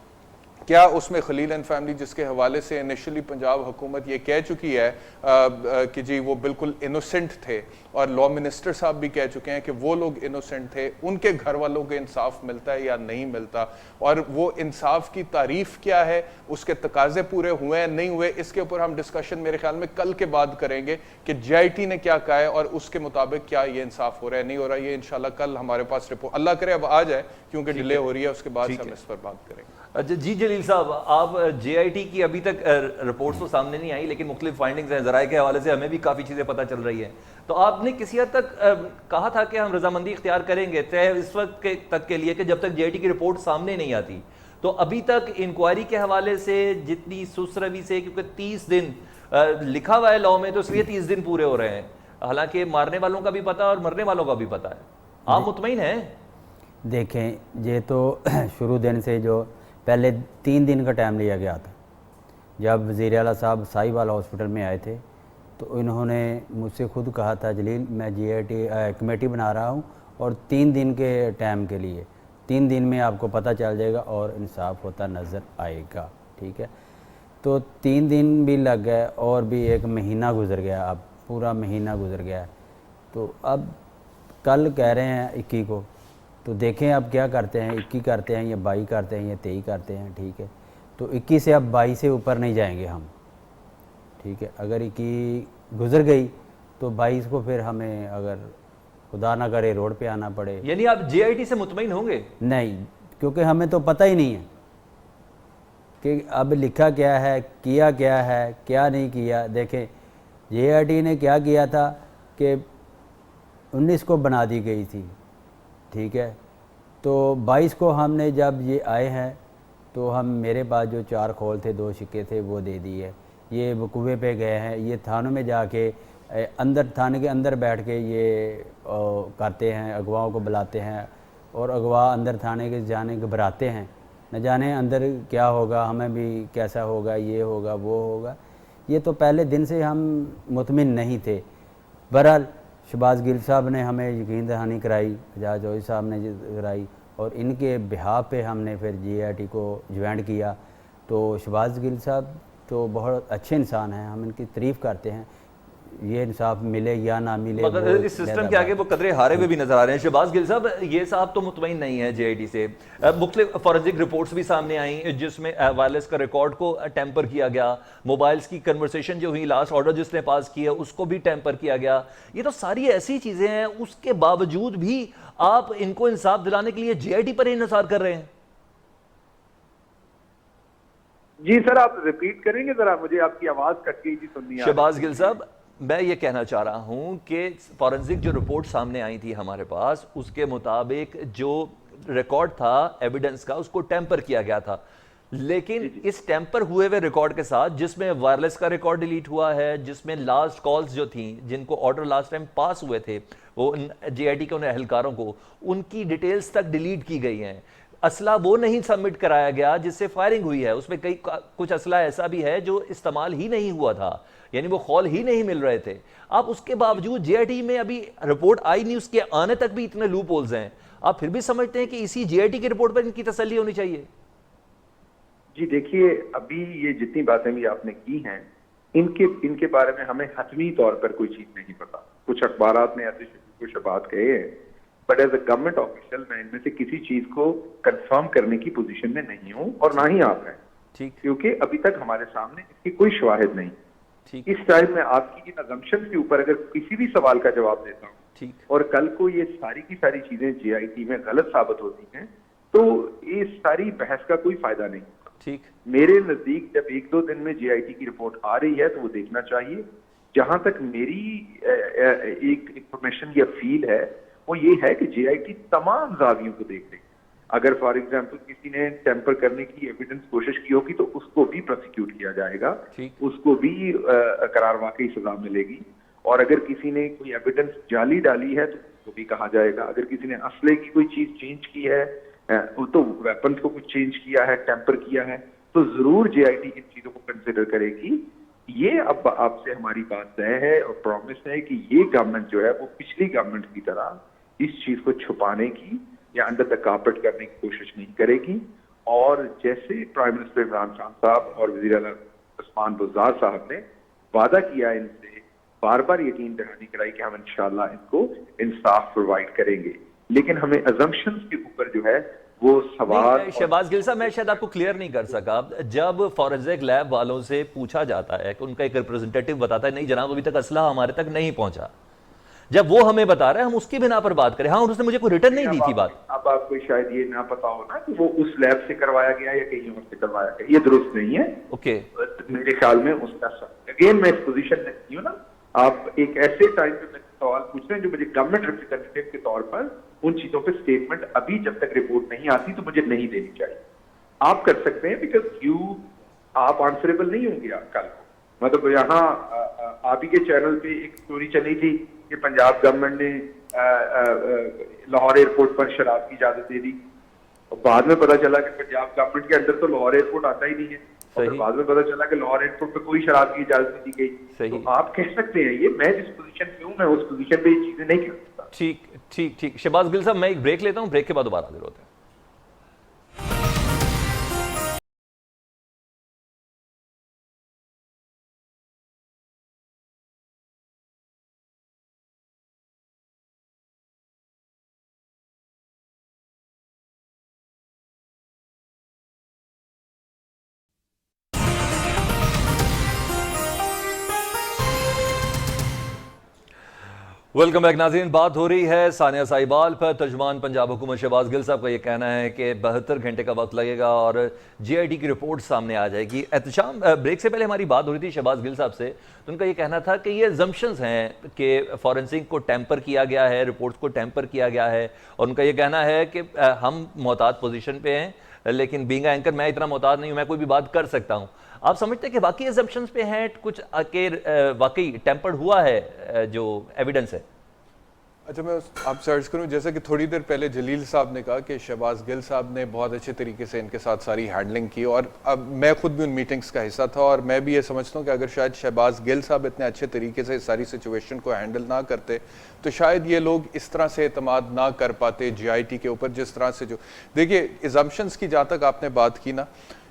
Speaker 6: क्या उसमें खलील एंड फैमिली, जिसके हवाले से इनिशियली पंजाब हुकूमत ये कह चुकी है कि जी वो बिल्कुल इनोसेंट थे और लॉ मिनिस्टर साहब भी कह चुके हैं कि वो लोग इनोसेंट थे, उनके घर वालों को इंसाफ मिलता है या नहीं मिलता, और वो इंसाफ की तारीफ क्या है, उसके तकाजे पूरे हुए हैं नहीं हुए, इसके ऊपर हम डिस्कशन मेरे ख्याल में कल के बाद करेंगे कि JIT ने क्या कहा है और उसके मुताबिक क्या ये इंसाफ हो रहा है नहीं हो रहा है। ये इंशाल्लाह कल हमारे पास रिपोर्ट अल्लाह करे अब आ जाए, क्योंकि डिले हो रही है, उसके बाद हम इस पर बात करेंगे।
Speaker 1: अच्छा जी, जलील साहब, आप JIT की अभी तक रिपोर्ट्स तो सामने नहीं आई, लेकिन मुख्तलिफ फाइंडिंग्स हैं, ज़राए के हवाले से हमें भी काफ़ी चीज़ें पता चल रही हैं। तो आपने किसी हद तक कहा था कि हम रजामंदी इख्तियार करेंगे तय इस वक्त तक के लिए कि जब तक JIT की रिपोर्ट सामने नहीं आती। तो अभी तक इंक्वायरी के हवाले से जितनी सुसरवी से, क्योंकि 30 दिन लिखा हुआ है लॉ में, तो इसलिए 30 दिन पूरे हो रहे हैं, हालांकि मारने वालों का भी पता है और मरने वालों का भी पता है। आप मुतमईन हैं?
Speaker 4: देखें, ये तो शुरू दिन से जो पहले 3 दिन का टाइम लिया गया था, जब वज़ीर आला साहब साहिवाल हॉस्पिटल में आए थे तो इन्होंने मुझसे खुद कहा था, जलील मैं JIT कमेटी बना रहा हूँ और 3 दिन के टाइम के लिए, 3 दिन में आपको पता चल जाएगा और इंसाफ होता नज़र आएगा। ठीक है, तो 3 दिन भी लग गए और भी 1 महीना गुजर गया, अब पूरा महीना गुजर गया। तो अब कल कह रहे हैं 21 को, तो देखें अब क्या करते हैं, 21 करते हैं या 22 करते हैं या 23 करते हैं। ठीक है, तो 21 से अब 22 से ऊपर नहीं जाएंगे हम। ठीक है, अगर 21 गुजर गई तो 22 को फिर हमें अगर खुदा ना करे रोड पे आना पड़े।
Speaker 1: यानी आप जेआईटी से मुतमईन होंगे?
Speaker 4: नहीं, क्योंकि हमें तो पता ही नहीं है कि अब लिखा क्या है, किया क्या है, क्या नहीं किया। देखें जेआईटी ने क्या किया था कि 19 को बना दी गई थी। ठीक है, तो 22 को हमने जब ये आए हैं तो हम मेरे पास जो 4 खोल थे, 2 सिक्के थे, वो दे दिए। ये वकूवे पे गए हैं, ये थानों में जाके अंदर, थाने के अंदर बैठ के ये करते हैं, अगवाओं को बुलाते हैं और अगवा अंदर थाने के जाने घबराते हैं, न जाने अंदर क्या होगा, हमें भी कैसा होगा, ये होगा वो होगा। ये तो पहले दिन से हम मुतमिन नहीं थे। बहरहाल शहबाज गिल साहब ने हमें यकीन दहानी कराई, एजाज जोशी साहब ने कराई और इनके बिहाफ पे हमने फिर जेआईटी को ज्वाइन किया। तो शहबाज गिल साहब तो बहुत अच्छे इंसान हैं, हम इनकी तारीफ़ करते हैं। ये इंसाफ मिले या ना मिले,
Speaker 1: मगर इस सिस्टम के आगे वो कदरे हारे हुए भी नजर आ रहे हैं। शहबाज गिल साहब, ये साहब तो मुतमईन नहीं है जेआईटी से। मुख्तलिफ फॉरेंसिक रिपोर्ट्स भी सामने आई जिसमें वायरलेस का रिकॉर्ड को टेम्पर किया गया, मोबाइल्स की कन्वर्सेशन जो हुई, लास्ट ऑर्डर जिसने पास किया उसको भी टेम्पर किया गया। ये तो सारी ऐसी चीजें हैं, उसके बावजूद भी आप इनको इंसाफ दिलाने के लिए जेआईटी पर ही इंतजार कर रहे हैं।
Speaker 5: जी सर, आप रिपीट करेंगे जरा, मुझे आपकी आवाज कट गई थी, सुननी आ रही।
Speaker 1: शहबाज गिल साहब, मैं ये कहना चाह रहा हूं कि फॉरेंसिक जो रिपोर्ट सामने आई थी हमारे पास, उसके मुताबिक जो रिकॉर्ड था एविडेंस का, उसको टेम्पर किया गया था। लेकिन इस टेम्पर हुए हुए रिकॉर्ड के साथ, जिसमें वायरलेस का रिकॉर्ड डिलीट हुआ है, जिसमें लास्ट कॉल्स जो थी, जिनको ऑर्डर लास्ट टाइम पास हुए थे, वो जेआईटी के उन एहलकारों को, उनकी डिटेल्स तक डिलीट की गई हैं। असला वो नहीं सबमिट कराया गया जिससे फायरिंग हुई है, उसमें कई कुछ असला ऐसा भी है जो इस्तेमाल ही नहीं हुआ था, यानी वो खौल ही नहीं मिल रहे थे। आप उसके बावजूद जेआईटी में अभी रिपोर्ट आई नहीं, उसके आने तक भी इतने लूप होल्स हैं, आप फिर भी समझते हैं कि इसी जेआईटी की रिपोर्ट पर इनकी तसल्ली होनी चाहिए?
Speaker 5: जी देखिए, अभी ये जितनी बातें भी आपने की हैं, इनके बारे में हमें हतमी तौर पर कोई चीज नहीं पता। कुछ अखबारात ने ऐसे कुछ बात कहे हैं, but as a government official मैं इनमें से किसी चीज को कंफर्म करने की पोजीशन में नहीं हूं और ना ही आप हैं।
Speaker 1: ठीक,
Speaker 5: क्योंकि अभी तक हमारे सामने इसकी कोई शवाहिद नहीं।
Speaker 1: ठीक,
Speaker 5: इस टाइम में आपकी इन अजम्पशन के ऊपर अगर किसी भी सवाल का जवाब देता हूँ,
Speaker 1: ठीक,
Speaker 5: और कल को ये सारी की सारी चीजें जेआईटी में गलत साबित होती हैं, तो इस सारी बहस का कोई फायदा नहीं।
Speaker 1: ठीक,
Speaker 5: मेरे नजदीक जब 1-2 दिन में जेआईटी की रिपोर्ट आ रही है तो वो देखना चाहिए। जहां तक मेरी एक इंफॉर्मेशन या फील है, वो ये है कि जेआईटी तमाम जावियों को देख रही है। अगर फॉर एग्जांपल किसी ने टेम्पर करने की एविडेंस कोशिश की होगी तो उसको भी प्रोसिक्यूट किया जाएगा, उसको भी करार वाकई सजा मिलेगी। और अगर किसी ने कोई एविडेंस जाली डाली है तो उसको भी कहा जाएगा। अगर किसी ने असले की कोई चीज चेंज की है, तो वेपन्स को कुछ चेंज किया है, टेम्पर किया है, तो जरूर जेआईटी इन चीजों को कंसिडर करेगी। ये अब आपसे हमारी बात तय है और प्रॉमिस है कि ये गवर्नमेंट जो है वो पिछली गवर्नमेंट की तरह इस चीज को छुपाने की या अंडर द कारपेट करने की कोशिश नहीं करेगी। और जैसे प्राइम मिनिस्टर इमरान खान साहब और वजीर आला उस्मान बुज़दार साहब ने वादा किया इनसे, बार बार यकीन दहानी कराई कि हम इंशाल्लाह इनको इंसाफ प्रोवाइड करेंगे। लेकिन हमें अजम्पशंस के ऊपर जो है वो सवाल।
Speaker 1: शहबाज गिल साहब, मैं शायद आपको क्लियर नहीं कर सका। जब फॉरेंसिक लैब वालों से पूछा जाता है कि उनका एक रिप्रेजेंटेटिव बताता है नहीं जनाब अभी तक असला हमारे तक नहीं पहुंचा, जब वो हमें बता रहे हैं हम उसकी बिना पर बात करें। हाँ, उसने मुझे कोई रिटर्न नहीं दी थी बात।
Speaker 5: अब आपको शायद ये ना पता हो ना कि वो उस लैब से करवाया गया या कहीं और से करवाया गया, ये दुरुस्त नहीं है।
Speaker 1: ओके,
Speaker 5: मेरे ख्याल में उसका अगेन मैं इस पोजीशन में नहीं हूँ ना। आप एक ऐसे टाइम पे मेरे सवाल पूछ रहे हैं जो मुझे गवर्नमेंट रिप्रेजेंटेटिव के तौर पर उन चीजों पे स्टेटमेंट अभी जब तक रिपोर्ट नहीं आती तो मुझे नहीं देनी चाहिए। आप कर सकते हैं बिकॉज आप आंसरेबल नहीं होंगे कल को। मतलब यहाँ आप ही के चैनल पे एक स्टोरी चली थी कि पंजाब गवर्नमेंट ने लाहौर एयरपोर्ट पर शराब की इजाजत दे दी, और बाद में पता चला कि पंजाब गवर्नमेंट के अंदर तो लाहौर एयरपोर्ट आता ही नहीं है, और फिर बाद में पता चला कि लाहौर एयरपोर्ट पे कोई शराब की इजाजत नहीं दी गई। तो आप कह सकते हैं ये, मैं जिस पोजीशन पे हूँ मैं उस पोजीशन पे ये चीजें नहीं कर सकता।
Speaker 1: ठीक ठीक ठीक। शहबाज गिल साहब, मैं एक ब्रेक लेता हूं, ब्रेक के बाद दोबारा हाजिर होते हैं। वेलकम बैक नाज़रीन। बात हो रही है सानिया साहिबाल पर। तर्जुमान पंजाब हुकूमत शहबाज गिल साहब का ये कहना है कि 72 घंटे का वक्त लगेगा और GIT की रिपोर्ट सामने आ जाएगी। एहतशाम, ब्रेक से पहले हमारी बात हो रही थी शहबाज गिल साहब से, तो उनका ये कहना था कि ये जम्पशंस हैं कि फॉरेंसिक को टैंपर किया गया है, रिपोर्ट्स को टैंपर किया गया है, और उनका ये कहना है कि हम मोहतात पोजीशन पे हैं, लेकिन बीइंग एंकर मैं इतना मोहतात नहीं हूँ, मैं कोई भी बात कर सकता हूँ। आप समझते हैं कि वाकई एजम्पशंस पे हैं कुछ के वाकई टेम्पर्ड हुआ है जो एविडेंस है?
Speaker 6: अच्छा, मैं आपसे अर्ज करूं, जैसे कि थोड़ी देर पहले जलील साहब ने कहा कि शहबाज गिल साहब ने बहुत अच्छे तरीके से इनके साथ सारी हैंडलिंग की, और अब मैं खुद भी उन मीटिंग्स का हिस्सा था, और मैं भी ये समझता हूं कि अगर शायद शहबाज गिल साहब इतने अच्छे तरीके से इस सारी सिचुएशन को हैंडल ना करते तो शायद ये लोग इस तरह से एतमाद ना कर पाते GIT के ऊपर, जिस तरह से। जो देखिए, एजम्पशंस की जहाँ तक आपने बात की ना,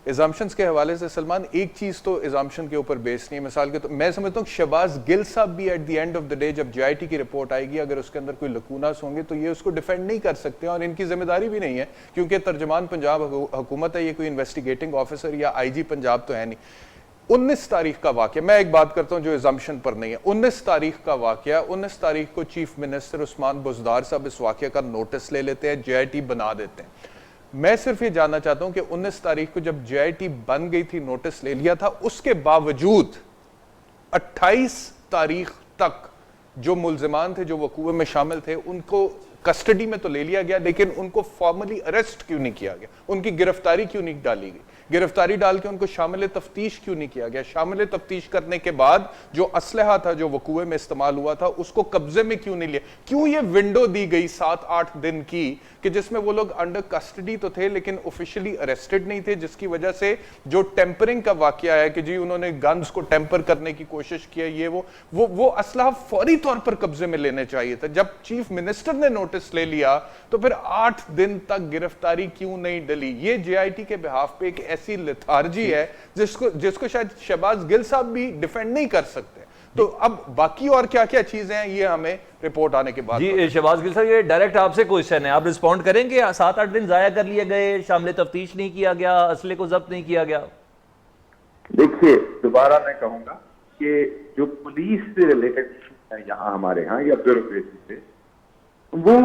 Speaker 6: एजम्पशंस के हवाले से सलमान, एक चीज तो एजम्पशन के ऊपर बेस नहीं है। मिसाल के तो मैं समझता हूँ शहबाज गिल साहब भी at the end of the day जब GIT की रिपोर्ट आएगी, अगर उसके अंदर कोई लकूनास होंगे तो ये उसको डिफेंड नहीं कर सकते, और इनकी जिम्मेदारी भी नहीं है, क्योंकि तर्जमान पंजाब हुकूमत है, ये कोई इन्वेस्टिगेटिंग ऑफिसर या IG पंजाब तो है नहीं। 19 तारीख का वाकया, मैं एक बात करता हूं जो एजम्पशन पर नहीं है। 19 तारीख का वाकया, 19 तारीख को चीफ मिनिस्टर उस्मान बुज़दार साहब इस वाकया का नोटिस ले लेते हैं, GIT बना देते हैं। मैं सिर्फ ये जानना चाहता हूं कि 19 तारीख को जब GIT बन गई थी, नोटिस ले लिया था, उसके बावजूद 28 तारीख तक जो मुल्जिमान थे, जो वकूए में शामिल थे, उनको कस्टडी में तो ले लिया गया, लेकिन उनको फॉर्मली अरेस्ट क्यों नहीं किया गया? उनकी गिरफ्तारी क्यों नहीं डाली गई? गिरफ्तारी डाल के उनको शामिल तफ्तीश क्यों नहीं किया गया? शामिल तफ्तीश करने के बाद जो असलहा था, जो वकूए में इस्तेमाल हुआ था, उसको कब्जे में क्यों नहीं लिया? क्यों ये विंडो दी गई 7-8 दिन की, कि जिसमें वो लोग अंडर कस्टडी तो थे लेकिन ऑफिशियली अरेस्टेड नहीं थे, जिसकी वजह से जो टेम्परिंग का वाकया है कि जी उन्होंने गन्स को टेम्पर करने की कोशिश की है, ये वो असलहा फौरी तौर पर कब्जे में लेने चाहिए था। जब चीफ मिनिस्टर ने नोटिस ले लिया तो फिर 8 दिन तक गिरफ्तारी क्यों नहीं डली? ये GIT के बिहाफ पे एक ऐसी लेथार्जी है जिसको शायद शहबाज गिल साहब भी डिफेंड नहीं कर सकते। तो अब बाकी और क्या क्या चीजें हैं, ये हमें रिपोर्ट आने के बाद।
Speaker 1: जी शहबाज गिल साहब, ये डायरेक्ट आपसे क्वेश्चन है, आप रिस्पॉन्ड करेंगे? 7-8 दिन जाया कर लिए गए, शामिल तफ्तीश नहीं किया गया, असले को जब्त नहीं किया गया।
Speaker 5: देखिए, दोबारा मैं कहूंगा कि जो पुलिस से रिलेटेड है यहाँ हमारे यहाँ या ब्यूरोक्रेसी से, वो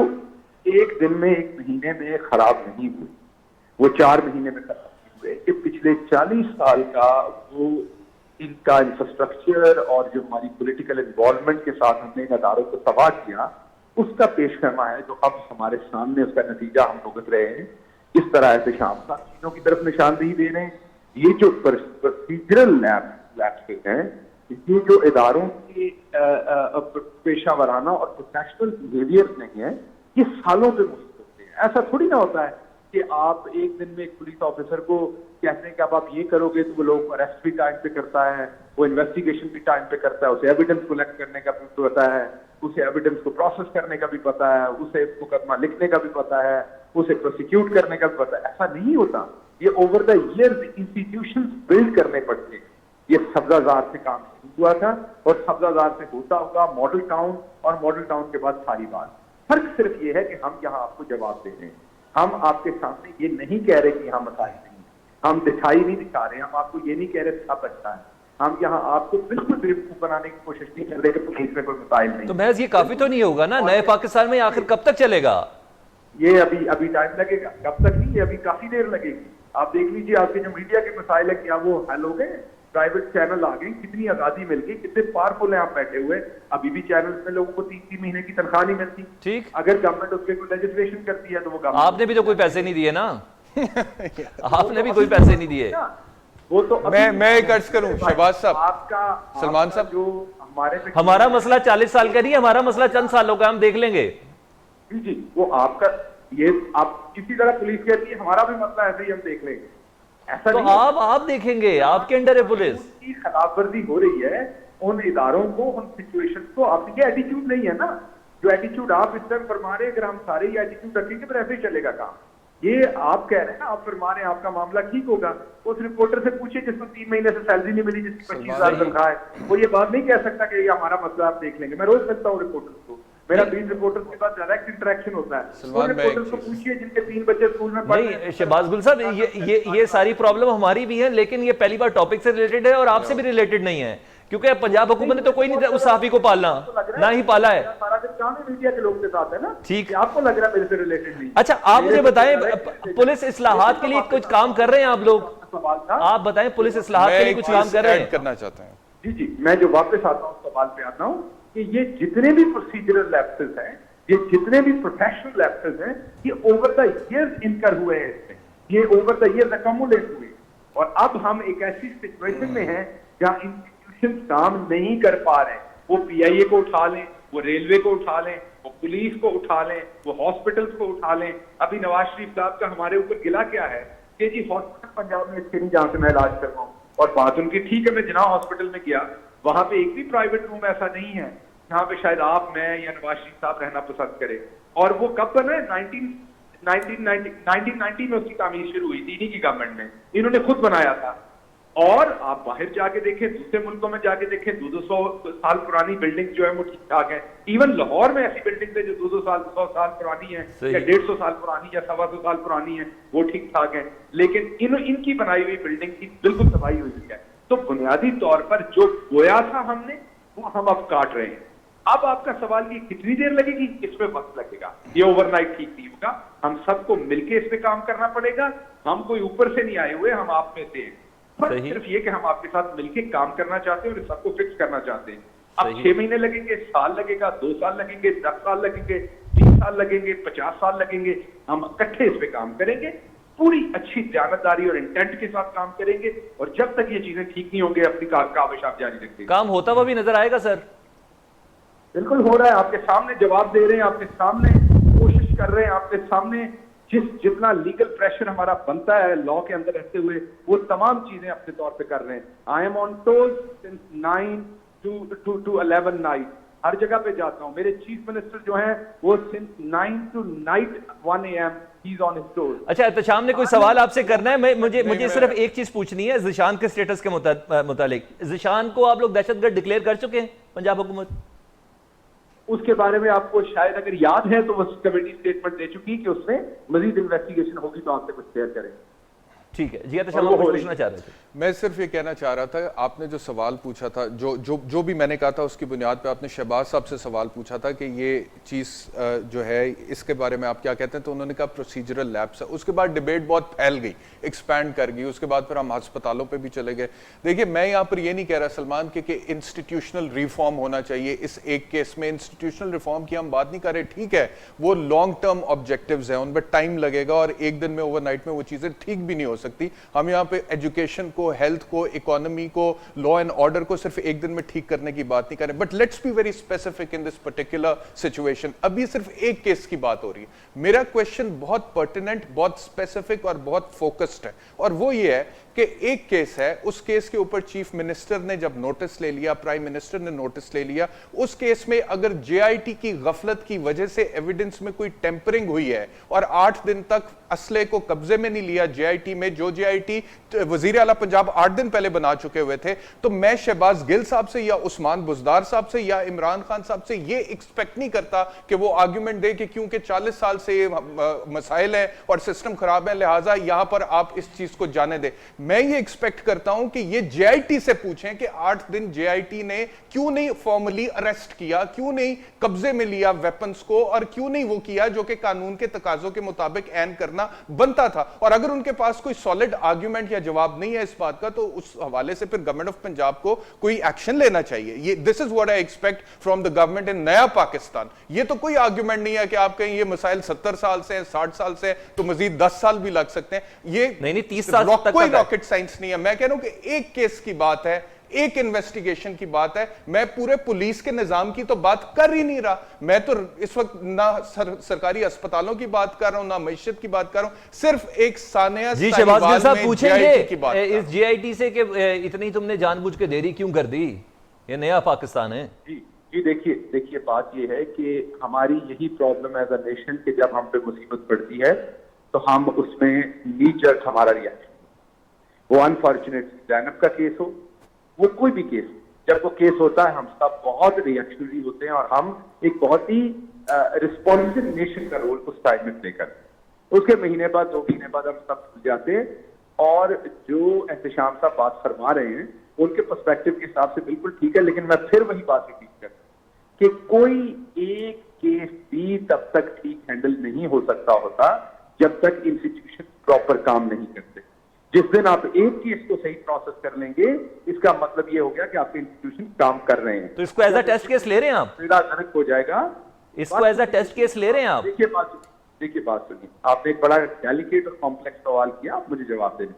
Speaker 5: एक दिन में, एक महीने में खराब नहीं हुई, वो 4 महीने में खराब हुए। कि पिछले 40 साल का वो इनका इंफ्रास्ट्रक्चर और जो हमारी पॉलिटिकल इन्वॉल्वमेंट के साथ हमने इन अदारों को तबाह किया, उसका पेशखमा है जो अब हमारे सामने, उसका नतीजा हम भुगत रहे हैं। इस तरह से शाम साहब चीजों की तरफ निशानदेही दे रहे हैं। ये जो प्रोसीजरल लैप्सेस हैं, ये जो इदारों की पेशावराना और प्रोफेशनल बिहेवियर नहीं है, ये सालों से मुश्किल है। ऐसा थोड़ी ना होता है कि आप एक दिन में एक पुलिस ऑफिसर को कहते हैं कि अब आप ये करोगे तो वो लोग अरेस्ट भी टाइम पे करता है, वो इन्वेस्टिगेशन भी टाइम पे करता है, उसे एविडेंस कलेक्ट करने का भी पता है, उसे एविडेंस को प्रोसेस करने का भी पता है, उसे मुकदमा लिखने का भी पता है, उसे प्रोसिक्यूट करने का भी पता है। ऐसा नहीं होता। ये over the years institutions build करने पड़ते हैं। ये सब्जाजार से काम हुआ था और सब्जाजार से होता होगा मॉडल टाउन, और मॉडल टाउन के बाद सारी बात। फर्क सिर्फ ये है कि हम यहाँ आपको जवाब दे रहे हैं। हम आपके सामने ये नहीं कह रहे कि यहाँ मसाइल नहीं, हम दिखाई नहीं दिखा रहे, हम आपको ये नहीं कह रहे सब अच्छा है, हम यहाँ आपको बिल्कुल बेवकूफ बनाने की कोशिश नहीं कर रहे कि पुलिस में कोई मसाइल नहीं।
Speaker 1: तो महज ये काफी तो नहीं होगा ना? नए पाकिस्तान में आखिर कब तक चलेगा
Speaker 5: ये? अभी टाइम लगेगा, कब तक नहीं, अभी काफी देर लगेगी। आप देख लीजिए, आपके जो मीडिया के मसाइल है, क्या वो हल हो गए? प्राइवेट चैनल आ गए, कितनी आजादी मिल गई, कितने पावरफुल हैं आप बैठे हुए। अभी भी चैनल्स में लोगों को 3-3 महीने की तनख्वाह नहीं मिलती।
Speaker 1: ठीक,
Speaker 5: अगर गवर्नमेंट उसके कोई लेजिस्लेशन करती है तो वो गवर्नमेंट,
Speaker 1: आपने भी तो कोई पैसे नहीं दिए ना आपने भी कोई पैसे नहीं दिए।
Speaker 5: वो तो
Speaker 6: मैं एक अर्ज करूं शहबाज साहब,
Speaker 5: आपका
Speaker 6: सलमान साहब,
Speaker 5: जो
Speaker 1: हमारा मसला 40 साल का नहीं, हमारा मसला चंद सालों का, हम देख लेंगे।
Speaker 5: जी, वो आपका, ये आप किसी तरह पुलिस कहती है हमारा भी मसला ऐसे ही हम देख लेंगे, ऐसा
Speaker 1: तो
Speaker 5: नहीं।
Speaker 1: आप देखेंगे, आपके अंडर है पुलिस
Speaker 5: की खिलाफवर्जी हो रही है उन इदारों को, उन सिचुएशन को। आप ये एटीट्यूड नहीं है ना जो एटीट्यूड आप इस टाइम फरमा रहे हैं, अगर हम सारे ही एटीट्यूड रखेंगे तो ऐसे ही चलेगा काम। ये आप कह रहे हैं ना, आप फरमा रहे हैं आपका मामला ठीक होगा, उस रिपोर्टर से पूछिए जिसको 3 महीने से सैलरी नहीं मिली, जिसकी 25,000 तनख्वाह है, वो ये बात नहीं कह सकता कि ये हमारा मसला आप देख लेंगे। मैं रोज मिलता हूँ रिपोर्टर्स को, मेरा 20 रिपोर्टर्स के साथ डायरेक्ट इंटरेक्शन होता है। उन रिपोर्टर्स को पूछिए जिनके 3 बच्चे स्कूल में पढ़ रहे हैं।
Speaker 1: नहीं शहबाज गुल साहब, ये सारी प्रॉब्लम हमारी भी है, लेकिन ये पहली बार टॉपिक से रिलेटेड है और आपसे भी रिलेटेड नहीं है, क्योंकि पंजाब हुकूमत ने तो कोई नहीं उस सहाफी को पालना, ना ही पाला है।
Speaker 5: सारा दिन काम ही मीडिया के लोग के साथ है ना।
Speaker 1: ठीक,
Speaker 5: आपको लग रहा है मेरे से रिलेटेड नहीं।
Speaker 1: अच्छा आप मुझे बताएं, पुलिस इस्लाहात के लिए कुछ काम कर रहे हैं आप लोग?
Speaker 5: सवाल था,
Speaker 1: आप बताएं, पुलिस इस्लाहात के लिए कुछ काम कर रहे हैं?
Speaker 6: करना चाहते हैं
Speaker 5: जी जी, मैं जो वापस आता हूँ सवाल पे आता हूँ कि ये जितने भी प्रोसीजरल लैप्सेस हैं, ये जितने भी प्रोफेशनल लैप्सेस हैं, ये ओवर द ईयर्स इनकर हुए हैं, इसमें ये ओवर द ईयर्स अकमुलेट हुए, और अब हम एक ऐसी सिचुएशन में हैं जहां इंस्टीट्यूशन काम नहीं कर पा रहे। वो पीआईए को उठा लें, वो रेलवे को उठा लें, वो पुलिस को उठा लें, वो हॉस्पिटल्स को उठा लें। अभी नवाज शरीफ साहब का हमारे ऊपर गिला क्या है कि जी हॉस्पिटल पंजाब में इसके नहीं जहां से मैं इलाज कर रहा हूँ, और बात उनकी ठीक है। मैं जिना हॉस्पिटल में गया, वहां पे एक भी प्राइवेट रूम ऐसा नहीं है जहां पे शायद आप, मैं या नवाज शरीफ साहब रहना पसंद करें। और वो कब बना है? 1990 में उसकी तामीर शुरू हुई थी, इन्हीं की गवर्नमेंट में, इन्होंने खुद बनाया था। और आप बाहर जाके देखें, दूसरे मुल्कों में जाके देखें, 200 साल पुरानी बिल्डिंग जो है वो ठीक ठाक है। इवन लाहौर में ऐसी बिल्डिंग है जो 200 साल 100 साल पुरानी है, या 150 साल पुरानी, या 125 साल पुरानी है, वो ठीक ठाक है। लेकिन इनकी बनाई हुई बिल्डिंग की बिल्कुल तबाही हुई है। तो बुनियादी तौर पर जो बोया था हमने, वो हम अब काट रहे हैं। अब आपका सवाल ये कितनी देर लगेगी? इसमें वक्त लगेगा, ये ओवरनाइट ठीक नहीं होगा। हम सबको मिलके इस पे काम करना पड़ेगा। हम कोई ऊपर से नहीं आए हुए, हम आप में से हैं। बस सिर्फ ये कि हम आपके साथ मिलके काम करना चाहते हैं और सबको फिक्स करना चाहते हैं। अब 6 महीने लगेंगे, साल लगेगा, 2 साल लगेंगे, 10 साल लगेंगे, 20 साल लगेंगे, 50 साल लगेंगे, हम इकट्ठे इस पे काम करेंगे, पूरी अच्छी दयानतदारी और इंटेंट के साथ काम करेंगे। और जब तक ये चीजें ठीक नहीं होंगे, अपनी काविश आप जारी रखेंगे।
Speaker 1: काम होता हुआ भी नजर आएगा सर?
Speaker 5: बिल्कुल हो रहा है, आपके सामने जवाब दे रहे हैं, आपके सामने कोशिश कर रहे हैं, आपके सामने जितना लीगल प्रेशर हमारा बनता है लॉ के अंदर रहते हुए, वो तमाम चीजें अपने तौर पे कर रहे हैं। I am on toes since 9 to 11 night, हर जगह पे जाता हूँ। मेरे चीफ मिनिस्टर जो हैं वो since 9 to night 1 AM he is on his toes.
Speaker 1: अच्छा एहतशाम ने कोई सवाल आपसे करना है? मुझे सिर्फ एक चीज पूछनी है ज़िशान के स्टेटस के मुतालिक। ज़िशान को आप लोग दहशतगर्द डिक्लेयर कर चुके हैं पंजाब हुकूमत?
Speaker 5: उसके बारे में आपको शायद अगर याद है तो वो कमेटी स्टेटमेंट दे चुकी कि उसमें मजीद इन्वेस्टिगेशन होगी तो आपसे कुछ शेयर करें।
Speaker 1: ठीक है जी, पूछना चाह रहे थे।
Speaker 6: मैं सिर्फ ये कहना चाह रहा था, आपने जो सवाल पूछा था, जो भी मैंने कहा था उसकी बुनियाद पे आपने शहबाज साहब से सवाल पूछा था कि ये चीज़ जो है इसके बारे में आप क्या कहते हैं, तो उन्होंने कहा प्रोसीजरल लैप्स है। उसके बाद डिबेट बहुत फैल गई, एक्सपैंड कर गई, उसके बाद फिर हम अस्पतालों पे भी चले गए। देखिए मैं यहाँ पर ये नहीं कह रहा सलमान कि इंस्टीट्यूशनल रिफॉर्म होना चाहिए। इस एक केस में इंस्टीट्यूशनल रिफॉर्म की हम बात नहीं कर रहे, ठीक है वो लॉन्ग टर्म ऑब्जेक्टिव्स हैं, उन पर टाइम लगेगा और एक दिन में ओवरनाइट में वो चीज़ें ठीक भी नहीं हो सकती। हम यहाँ पे एजुकेशन को, हेल्थ को, इकोनॉमी को, लॉ एंड ऑर्डर को सिर्फ एक दिन में ठीक करने की बात नहीं करें। But let's be very specific in this particular situation. अभी सिर्फ एक केस की बात हो रही है। मेरा क्वेश्चन बहुत पर्टिनेंट, बहुत स्पेसिफिक और बहुत फोकस्ड है, और वो ये है कि एक केस है, उस केस के ऊपर चीफ मिनिस्टर ने जब नोटिस ले लिया, प्राइम मिनिस्टर ने नोटिस ले लिया, उस केस में अगर जेआईटी की गफलत की वजह से एविडेंस में कोई टेम्परिंग हुई है और 8 दिन तक असले को कब्जे में नहीं लिया जेआईटी में, जो जेआईटी वजीर आला पंजाब 8 दिन पहले बना चुके हुए थे, तो मैं शहबाज गिल साहब से या उस्मान बुजदार साहब से या इमरान खान साहब से ये एक्सपेक्ट नहीं करता कि वो आर्ग्यूमेंट दे कि क्योंकि 40 साल से ये मसाइल है और सिस्टम खराब है, लिहाजा यहां पर आप इस चीज को जाने दें। मैं ये एक्सपेक्ट करता हूं कि ये जेआईटी से पूछें कि 8 दिन जेआईटी ने क्यों नहीं फॉर्मली अरेस्ट किया, क्यों नहीं कब्जे में लिया वेपन्स को, और क्यों नहीं वो किया जो कि कानून के तकाजों के मुताबिक ऐन करना बनता था। और अगर उनके पास कोई सॉलिड आर्ग्यूमेंट या जवाब नहीं है इस बात का, तो उस हवाले से फिर गवर्नमेंट ऑफ पंजाब को कोई एक्शन लेना चाहिए। ये this is what I expect from the government in नया पाकिस्तान। ये तो कोई आर्ग्यूमेंट नहीं है कि आप कहें ये मसाइल 70 साल से 60 साल से, तो मजीद 10 साल भी लग सकते हैं। ये
Speaker 1: नहीं 30 साल तक
Speaker 6: कोई रॉकेट साइंस नहीं है। मैं कह रहा हूं कि एक केस की बात है, एक इन्वेस्टिगेशन की बात है। मैं पूरे पुलिस के निजाम की तो बात कर ही नहीं रहा। मैं तो इस वक्त ना सरकारी अस्पतालों की बात कर रहा हूं, ना मईशत की बात कर रहा हूं, सिर्फ एक सानिया
Speaker 1: जी शहबाज गिल साहब पूछेंगे इस जेआईटी से कि इतनी तुमने जानबूझ के देरी क्यों कर दी? ये नया पाकिस्तान है
Speaker 5: जी जी देखिए बात ये है कि हमारी यही प्रॉब्लम एज अ नेशन कि जब हम पे मुसीबत पड़ती है तो हम उसमें नी जर्क हमारा रिएक्शन, वो अनफॉर्चुनेटली जैनब का केस हो, वो कोई भी केस हो, जब वो केस होता है हम सब बहुत रिएक्शनरी होते हैं और हम एक बहुत ही रिस्पॉन्सिव नेशन का रोल उस टाइम में प्ले करते हैं। उसके महीने बाद 2 महीने बाद हम सब भूल जाते हैं और जो एहतशाम साहब बात फरमा रहे हैं उनके पर्सपेक्टिव के हिसाब से बिल्कुल ठीक है, लेकिन मैं फिर वही बात रिपीट करता हूं कि कोई एक केस भी तब तक ठीक हैंडल नहीं हो सकता होता जब तक इंस्टीट्यूशन प्रॉपर काम नहीं करते। जिस दिन आप एक केस को सही प्रोसेस कर लेंगे इसका मतलब ये हो गया कि आपके इंस्टीट्यूशन काम कर रहे हैं।
Speaker 1: तो इसको एज अ टेस्ट केस ले रहे हैं आप?
Speaker 5: निराकरण हो जाएगा।
Speaker 1: इसको एज अ टेस्ट केस ले रहे हैं आप?
Speaker 5: देखिए बात सुनिए, आपने एक बड़ा डेलिकेट और कॉम्प्लेक्स सवाल किया, आप मुझे जवाब देने।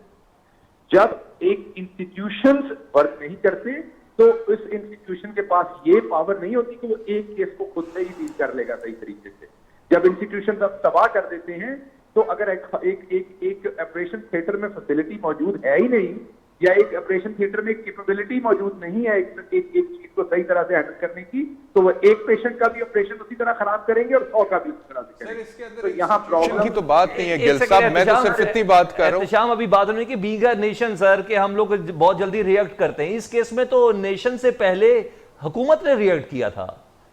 Speaker 5: जब एक इंस्टीट्यूशंस वर्क नहीं करते तो इस इंस्टीट्यूशन के पास ये पावर नहीं होती कि वो एक केस को खुद से ही डील कर लेगा सही तरीके से। जब इंस्टीट्यूशन अब तबाह कर देते हैं तो अगर एक ऑपरेशन थिएटर में फैसिलिटी मौजूद है ही नहीं या एक ऑपरेशन थिएटर में कैपेबिलिटी मौजूद नहीं है एक चीज को सही तरह से हैंडल करने की, तो वो एक पेशेंट का भी ऑपरेशन उसी तरह खराब करेंगे और 100 का भी उसी तरह से करेंगे। तो यहाँ प्रॉब्लम
Speaker 6: की तो बात नहीं है गिल साहब, मैं तो सिर्फ इतनी बात कर रहा हूँ।
Speaker 1: शाम अभी बात होनी कि बीइंग अ नेशन सर के हम लोग बहुत जल्दी रिएक्ट करते हैं। इस केस में तो नेशन से पहले हुकूमत ने रिएक्ट किया था।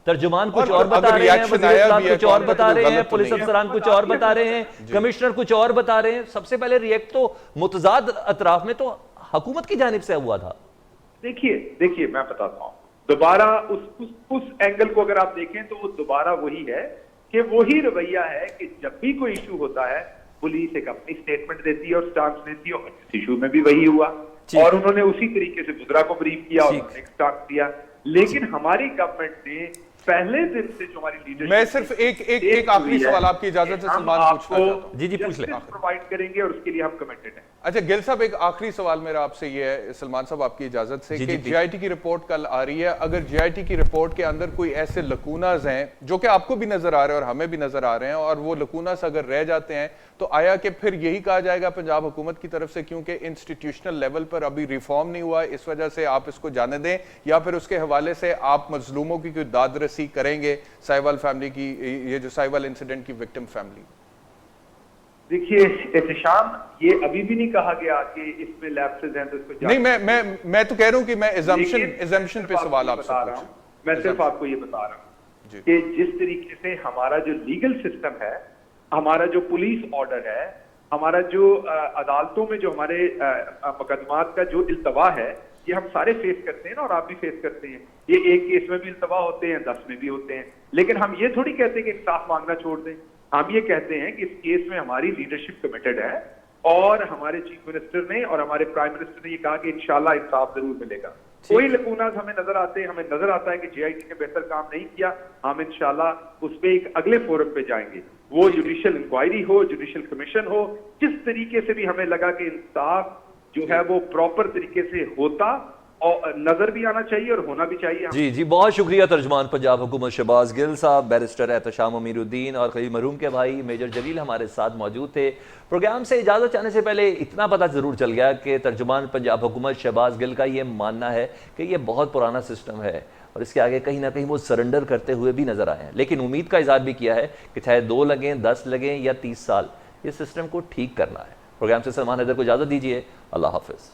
Speaker 1: तर्जुमान कुछ और बता रहे हैं, वज़ीर कुछ और बता रहे हैं, पुलिस अफसरान कुछ और बता रहे हैं, कमिश्नर कुछ और बता रहे हैं। सबसे पहले रिएक्ट तो मुतजाद अतराफ में तो हुकूमत की जानिब से हुआ था।
Speaker 5: देखिए मैं बताता हूं दोबारा उस एंगल को अगर आप देखें तो वो दोबारा वही है कि वही रवैया है कि जब भी कोई इशू होता है पुलिस एक अपनी स्टेटमेंट देती है और स्टांस लेती है, और इस इशू में भी वही हुआ और उन्होंने उसी तरीके से गुजरा को ब्रीफ किया और उन्होंने एक स्टांस दिया। लेकिन हमारी गवर्नमेंट ने पहले दिन से जो हमारी लीडरशिप,
Speaker 6: मैं सिर्फ एक आखिरी सवाल आपकी इजाजत से सलमान पूछना चाहता हूं।
Speaker 1: जी पूछ ले।
Speaker 5: प्रोवाइड करेंगे और उसके लिए हम कमिटेड हैं।
Speaker 6: अच्छा गिल साहब, एक आखिरी सवाल मेरा आपसे ये है सलमान साहब आपकी इजाजत से कि जीआईटी की रिपोर्ट कल आ रही है, अगर जीआईटी की रिपोर्ट के अंदर कोई ऐसे लकूनाज हैं जो कि आपको भी नजर आ रहे हैं और हमें भी नजर आ रहे हैं और वो लकूनाज अगर रह जाते हैं तो आया कि फिर यही कहा जाएगा पंजाब हुकूमत की तरफ से क्योंकि इंस्टीट्यूशनल लेवल पर अभी रिफॉर्म नहीं हुआ इस वजह से आप इसको जाने दें, या फिर उसके हवाले से आप मजलूमों की कोई दादरसी करेंगे साहिवाल फैमिली की, ये जो साहिवाल इंसिडेंट की विक्टिम फैमिली?
Speaker 5: देखिए एहतशाम, ये अभी भी नहीं कहा गया कि इसमें लैप्सेस हैं तो इसको
Speaker 6: नहीं, मैं तो कह रहा हूं कि मैं एजम्पशन पे सवाल आपसे पूछ रहा हूं।
Speaker 5: मैं सिर्फ आपको ये बता रहा हूं कि जिस तरीके से हमारा जो लीगल सिस्टम है, हमारा जो पुलिस ऑर्डर है, हमारा जो अदालतों में जो हमारे मुकदमात का जो इल्तवा है, ये हम सारे फेस करते हैं ना, और आप भी फेस करते हैं। ये एक केस में भी इल्तवा होते हैं, 10 में भी होते हैं, लेकिन हम ये थोड़ी कहते हैं कि इंसाफ मांगना छोड़ दें। हम ये कहते हैं कि इस केस में हमारी लीडरशिप कमिटेड है और हमारे चीफ मिनिस्टर ने और हमारे प्राइम मिनिस्टर ने ये कहा कि इंशाल्लाह इंसाफ जरूर मिलेगा। कोई लकूनाज हमें नजर आते हैं, हमें नजर आता है कि जीआईटी ने बेहतर काम नहीं किया, हम इंशाल्लाह उस पे एक अगले फोरम पे जाएंगे, वो जुडिशियल इंक्वायरी हो, जुडिशियल कमीशन हो, जिस तरीके से भी हमें लगा कि इंसाफ जो है वो प्रॉपर तरीके से होता और नजर भी आना चाहिए और होना भी चाहिए।
Speaker 1: जी बहुत शुक्रिया तर्जुमान पंजाब हुकूमत शहबाज गिल साहब, बैरिस्टर एहतशाम अमीरुद्दीन और खलील मरहूम के भाई मेजर जलील हमारे साथ मौजूद थे। प्रोग्राम से इजाज़त चाहने से पहले इतना पता ज़रूर चल गया कि तर्जुमान पंजाब हुकूमत शहबाज गिल का ये मानना है कि ये बहुत पुराना सिस्टम है और इसके आगे कहीं ना कहीं वो सरेंडर करते हुए भी नजर आए हैं, लेकिन उम्मीद का इजहार भी किया है कि चाहे 2 लगें, 10 लगें या 30 साल, इस सिस्टम को ठीक करना है। प्रोग्राम से सलमान हैदर को इजाज़त दीजिए। अल्लाह हाफिज़।